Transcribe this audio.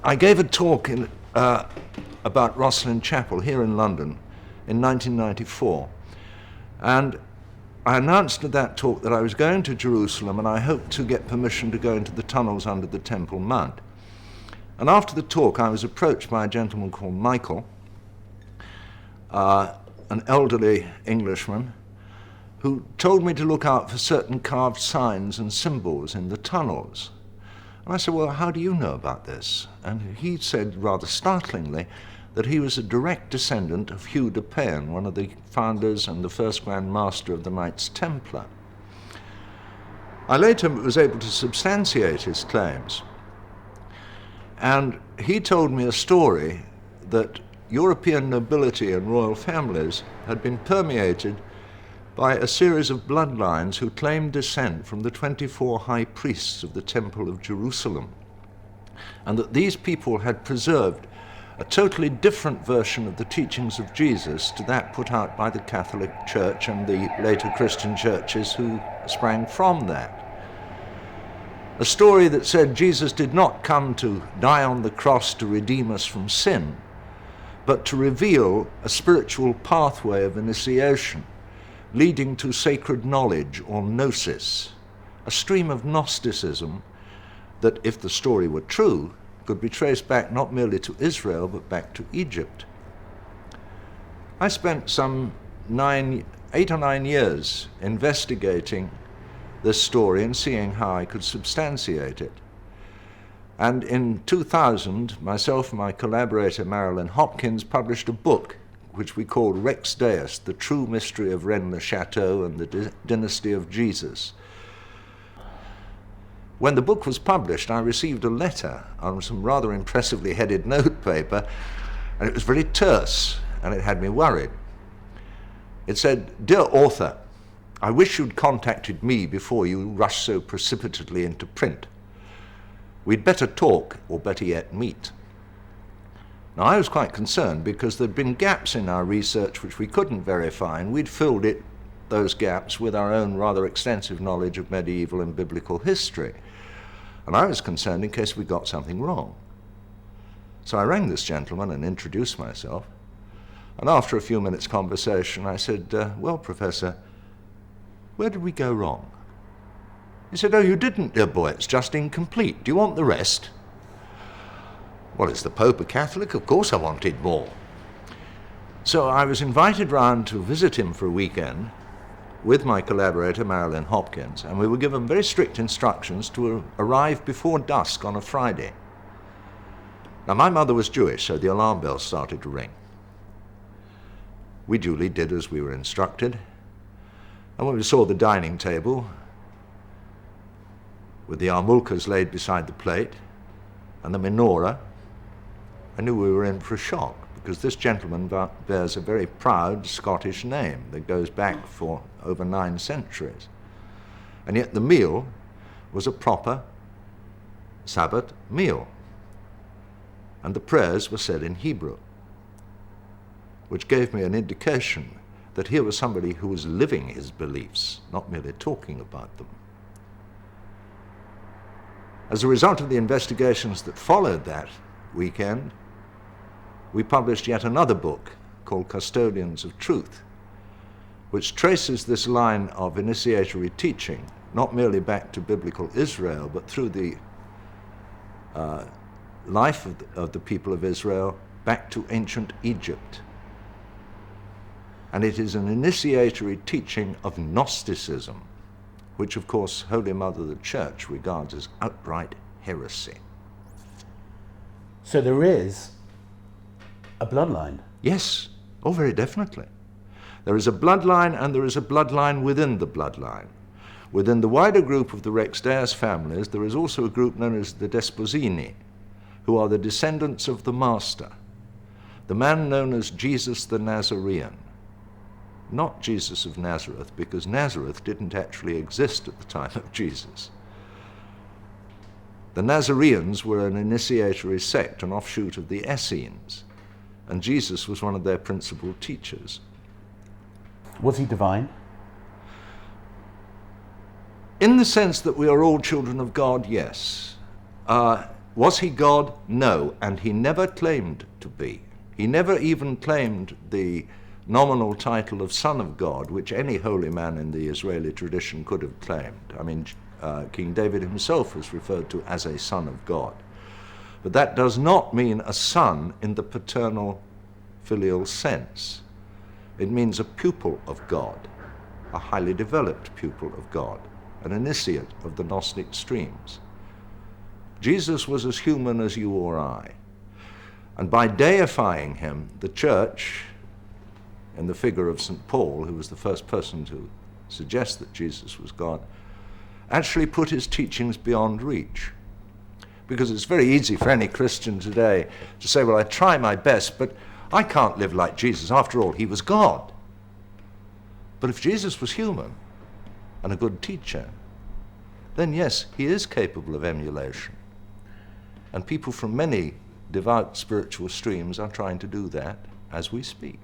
I gave a talk about Rosslyn Chapel here in London in 1994, and I announced at that talk that I was going to Jerusalem and I hoped to get permission to go into the tunnels under the Temple Mount. And after the talk, I was approached by a gentleman called Michael, an elderly Englishman, who told me to look out for certain carved signs and symbols in the tunnels. And I said, well, how do you know about this? And he said, rather startlingly, that he was a direct descendant of Hugh de Payne, one of the founders and the first Grand Master of the Knights Templar. I later was able to substantiate his claims. And he told me a story that European nobility and royal families had been permeated by a series of bloodlines who claimed descent from the 24 high priests of the Temple of Jerusalem, and that these people had preserved a totally different version of the teachings of Jesus to that put out by the Catholic Church and the later Christian churches who sprang from that. A story that said Jesus did not come to die on the cross to redeem us from sin, but to reveal a spiritual pathway of initiation leading to sacred knowledge or gnosis, a stream of Gnosticism that, if the story were true, could be traced back not merely to Israel, but back to Egypt. I spent some 8 or 9 years investigating this story and seeing how I could substantiate it. And in 2000, myself and my collaborator Marilyn Hopkins published a book which we called Rex Deus, The True Mystery of Rennes-le-Chateau and the Dynasty of Jesus. When the book was published, I received a letter on some rather impressively headed notepaper, and it was very terse, and it had me worried. It said, "Dear author, I wish you'd contacted me before you rushed so precipitately into print. We'd better talk, or better yet, meet." Now, I was quite concerned because there'd been gaps in our research which we couldn't verify, and we'd filled those gaps with our own rather extensive knowledge of medieval and biblical history. And I was concerned in case we got something wrong. So I rang this gentleman and introduced myself. And after a few minutes' conversation, I said, well, Professor, where did we go wrong? He said, "Oh, you didn't, dear boy, it's just incomplete. Do you want the rest?" Well, is the Pope a Catholic? Of course I wanted more. So I was invited round to visit him for a weekend with my collaborator, Marilyn Hopkins, and we were given very strict instructions to arrive before dusk on a Friday. Now, my mother was Jewish, so the alarm bells started to ring. We duly did as we were instructed, and when we saw the dining table with the armulkas laid beside the plate and the menorah, I knew we were in for a shock, because this gentleman bears a very proud Scottish name that goes back for over 9 centuries. And yet the meal was a proper Sabbath meal. And the prayers were said in Hebrew, which gave me an indication that here was somebody who was living his beliefs, not merely talking about them. As a result of the investigations that followed that weekend, we published yet another book called Custodians of Truth, which traces this line of initiatory teaching, not merely back to biblical Israel, but through the life of the people of Israel back to ancient Egypt. And it is an initiatory teaching of Gnosticism, which, of course, Holy Mother the Church regards as outright heresy. So there is a bloodline? Yes, oh, very definitely. There is a bloodline, and there is a bloodline within the bloodline. Within the wider group of the Rex Deus families, there is also a group known as the Desposini, who are the descendants of the Master, the man known as Jesus the Nazarene. Not Jesus of Nazareth, because Nazareth didn't actually exist at the time of Jesus. The Nazareans were an initiatory sect, an offshoot of the Essenes, and Jesus was one of their principal teachers. Was he divine? In the sense that we are all children of God, yes. Was he God? No, and he never claimed to be. He never even claimed the nominal title of Son of God, which any holy man in the Israeli tradition could have claimed. I mean, King David himself was referred to as a son of God. But that does not mean a son in the paternal filial sense. It means a pupil of God, a highly developed pupil of God, an initiate of the Gnostic streams. Jesus was as human as you or I. And by deifying him, the church, in the figure of St. Paul, who was the first person to suggest that Jesus was God, actually put his teachings beyond reach. Because it's very easy for any Christian today to say, well, I try my best, but I can't live like Jesus. After all, he was God. But if Jesus was human and a good teacher, then yes, he is capable of emulation. And people from many devout spiritual streams are trying to do that as we speak.